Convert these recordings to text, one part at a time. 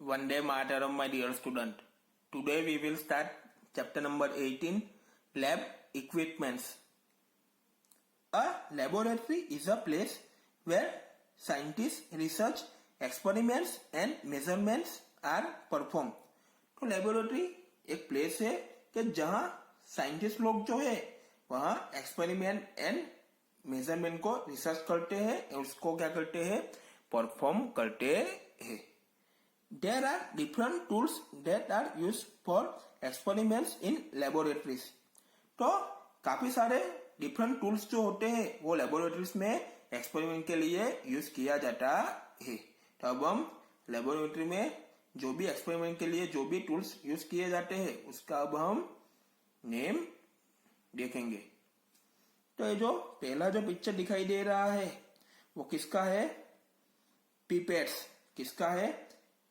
Vande Mataram, my dear student. Today we will start chapter number 18, Lab Equipments. A laboratory is a place where scientists research, experiments and measurements are performed. तो laboratory एक place है कि जहां scientist लोग जो है वहां experiment and measurement को रिसर्च करते हैं और उसको क्या करते हैं, परफॉर्म करते हैं. There are different tools that are used for experiments in laboratories. तो काफी सारे डिफरेंट टूल्स जो होते हैं वो लेबोरेटरीज में एक्सपेरिमेंट के लिए यूज किया जाता है. तो अब हम लेबोरेटरी में जो भी एक्सपेरिमेंट के लिए जो भी टूल्स यूज किए जाते हैं उसका अब हम नेम देखेंगे. तो ये जो पहला जो पिक्चर दिखाई दे रहा है वो किसका है, पिपेट्स. किसका है,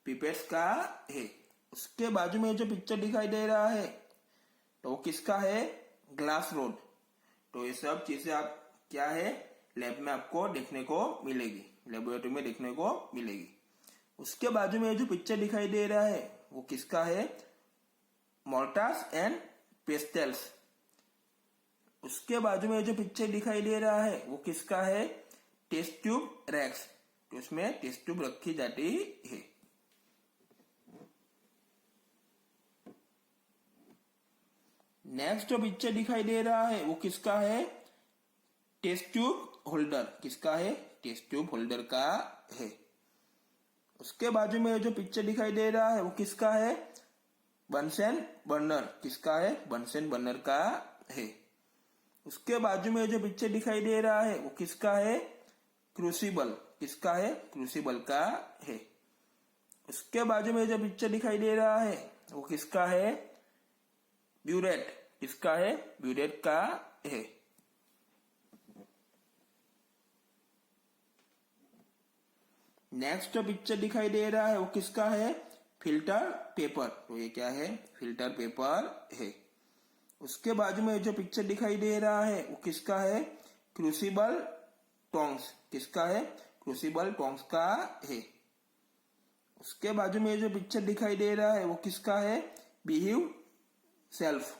पिपेट्स का है. उसके बाजू में जो पिक्चर दिखाई दे रहा है तो वो किसका है, ग्लास रोड. तो ये सब चीजें आप क्या है लैब में आपको देखने को मिलेगी, लेबोरेटरी में देखने को मिलेगी. उसके बाजू में जो पिक्चर दिखाई दे रहा है वो किसका है, मोर्टार्स एंड पेस्टल्स. उसके बाजू में जो पिक्चर दिखाई दे रहा है वो किसका है, टेस्ट ट्यूब रैक्स. तो उसमें टेस्ट ट्यूब रखी जाती है. नेक्स्ट जो पिक्चर दिखाई दे रहा है वो किसका है, टेस्ट ट्यूब होल्डर. किसका है, टेस्ट ट्यूब होल्डर का है. उसके बाजू में जो पिक्चर दिखाई दे रहा है वो किसका है, बंसन बर्नर. किसका है, बंसन बर्नर का है. उसके बाजू में जो पिक्चर दिखाई दे रहा है वो किसका है, क्रूसिबल. किसका है, क्रूसिबल का है. उसके बाजू में जो पिक्चर दिखाई दे रहा है वो किसका है, ब्यूरेट. किसका है, ब्यूरेट का है. नेक्स्ट जो पिक्चर दिखाई दे रहा है वो किसका है, फिल्टर पेपर. तो ये क्या है, फिल्टर पेपर है. उसके बाजू में जो पिक्चर दिखाई दे रहा है वो किसका है, क्रूसिबल टोंग्स. किसका है, क्रूसिबल टोंग्स का है. उसके बाजू में जो पिक्चर दिखाई दे रहा है वो किसका है, बिहीव सेल्फ.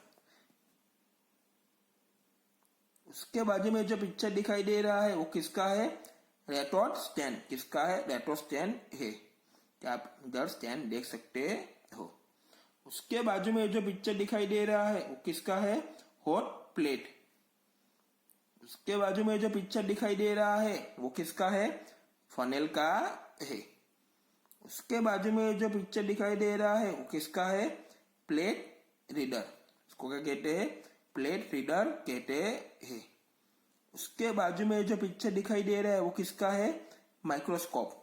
उसके बाजू में जो पिक्चर दिखाई दे रहा है वो किसका है, रेटोड स्टैंड. किसका है, रेटोड स्टैंड है. क्या आप इधर स्टैंड देख सकते हो. उसके बाजू में जो पिक्चर दिखाई दे रहा है वो किसका है, हॉट प्लेट. उसके बाजू में जो पिक्चर दिखाई दे रहा है वो किसका है, फनेल का है. उसके बाजू में जो पिक्चर दिखाई दे रहा है वो किसका है, प्लेट रीडर. इसको क्या कहते हैं, प्लेट रीडर कहते हैं. उसके बाजू में जो पिक्चर दिखाई दे रहा है वो किसका है, माइक्रोस्कोप.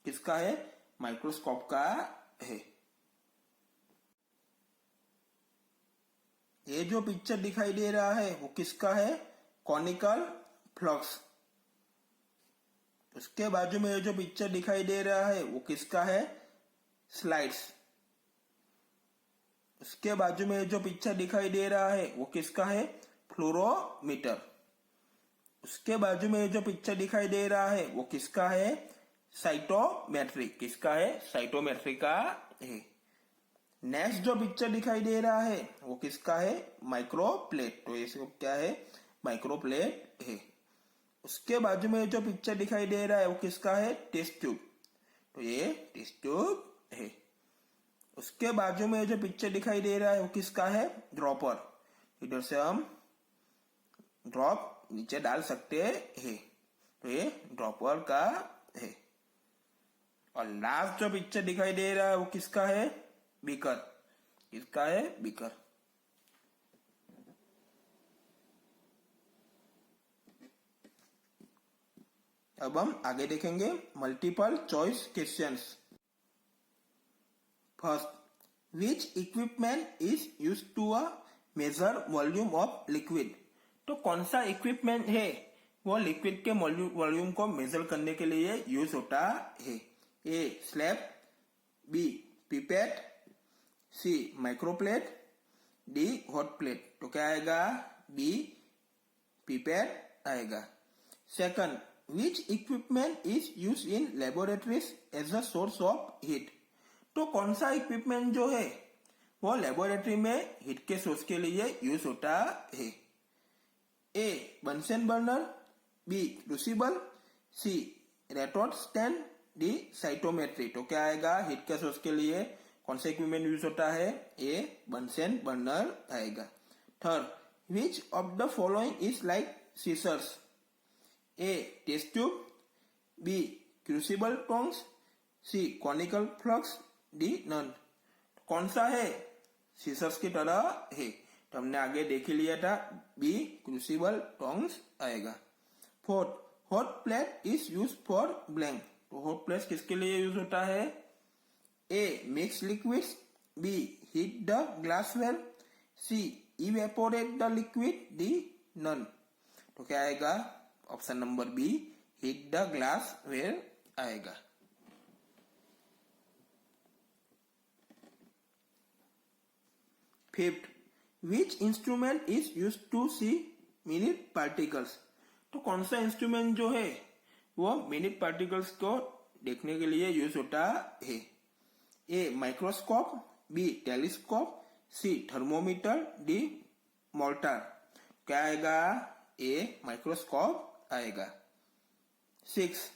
किसका है, माइक्रोस्कोप का है. ये जो पिक्चर दिखाई दे रहा है वो किसका है, कॉनिकल फ्लक्स. उसके बाजू में जो पिक्चर दिखाई दे रहा है वो किसका है, स्लाइड्स. उसके बाजू में जो पिक्चर दिखाई दे रहा है वो किसका है, फ्लोरोमीटर. उसके बाजू में जो पिक्चर दिखाई दे रहा है वो किसका है, साइटोमेट्री. किसका है, साइटोमेट्री का है. नेक्स्ट जो पिक्चर दिखाई दे रहा है वो किसका है, माइक्रोप्लेट. तो ये सब क्या है, माइक्रोप्लेट है. उसके बाजू में जो पिक्चर दिखाई दे रहा है वो किसका है, टेस्ट ट्यूब. तो ये टेस्ट ट्यूब है. उसके बाजू में जो पिक्चर दिखाई दे रहा है वो किसका है, ड्रॉपर. इधर से हम ड्रॉप नीचे डाल सकते हैं. तो ये ड्रॉपर का है. और लास्ट जो पिक्चर दिखाई दे रहा है वो किसका है, बीकर. किसका है, बीकर. अब हम आगे देखेंगे multiple choice questions. First, which equipment is use to measure volume of liquid. तो कौन सा इक्विपमेंट है वो लिक्विड के वॉल्यूम को मेजर करने के लिए यूज होता है. A slab, B pipette, C microplate, D hot plate. तो क्या आएगा, बी पिपेट आएगा. Second, which equipment is use in laboratories as a source of heat. तो कौन सा इक्विपमेंट जो है वो लेबोरेटरी में हीट के सोर्स के लिए यूज होता है? A Bunsen burner, B crucible, C रेटोड stand, D cytometry. तो क्या आएगा हीट के सोर्स के लिए कौन सा इक्विपमेंट यूज होता है? ए बंसन बर्नर आएगा। Third, which of the following is like scissors? A test tube, B crucible tongs, C conical flask, D none. कौन सा है सीजर्स की तरह है? तो हमने आगे देख ही लिया था, बी क्रूसिबल टोंग्स आएगा। Fourth, hot plate is use for blank. तो हॉट प्लेट किसके लिए यूज होता है? A mix liquids, B heat the glassware, C evaporate the liquid, D none. तो क्या आएगा? Option number B heat the glassware आएगा। Fifth, which instrument is use to see minute particles. तो कौन सा इंस्ट्रूमेंट जो है वो मिनिट पार्टिकल्स को देखने के लिए यूज होता है? A microscope, B telescope, C thermometer, D mortar. क्या आएगा? ए माइक्रोस्कोप आएगा। 6,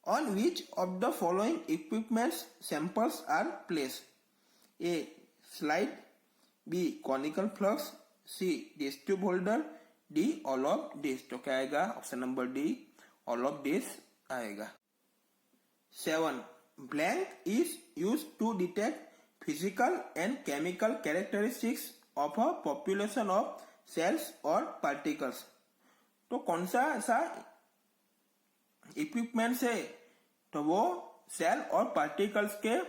on which of the following equipments samples are place? A slide, B conical flask, C test tube holder, D all of this. तो क्या आएगा? Option number D all of this आएगा। 7, blank is use to detect physical and chemical characteristics of a population of cells और particles. तो कौन सा ऐसा equipment है? तो वो सेल और पार्टिकल्स के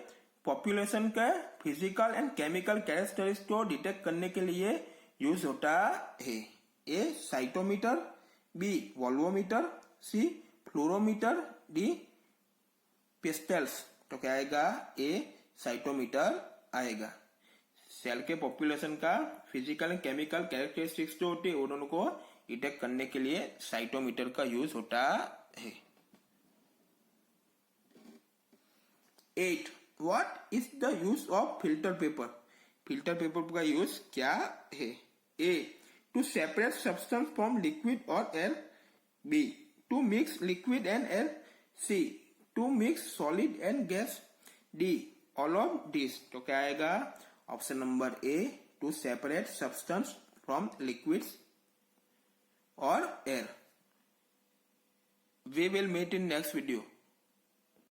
पॉपुलेशन के फिजिकल एंड केमिकल कैरेक्टरिस्टिक्स को डिटेक्ट करने के लिए यूज होता है। ए साइटोमीटर, बी वॉल्वोमीटर, सी फ्लोरोमीटर, डी पिस्टल्स। तो क्या आएगा? ए साइटोमीटर आएगा। सेल के पॉपुलेशन का फिजिकल एंड केमिकल कैरेक्टरिस्टिक्स जो होती है उन को डिटेक्ट करने के लिए साइटोमीटर का यूज होता है। 8, what is the use of filter paper? Filter paper का यूज क्या है? A to separate substance from liquid और air, B to mix liquid and air, C to mix solid and gas, D all of this. तो क्या आएगा? Option number A to separate substance from liquids और air. We will meet in next video.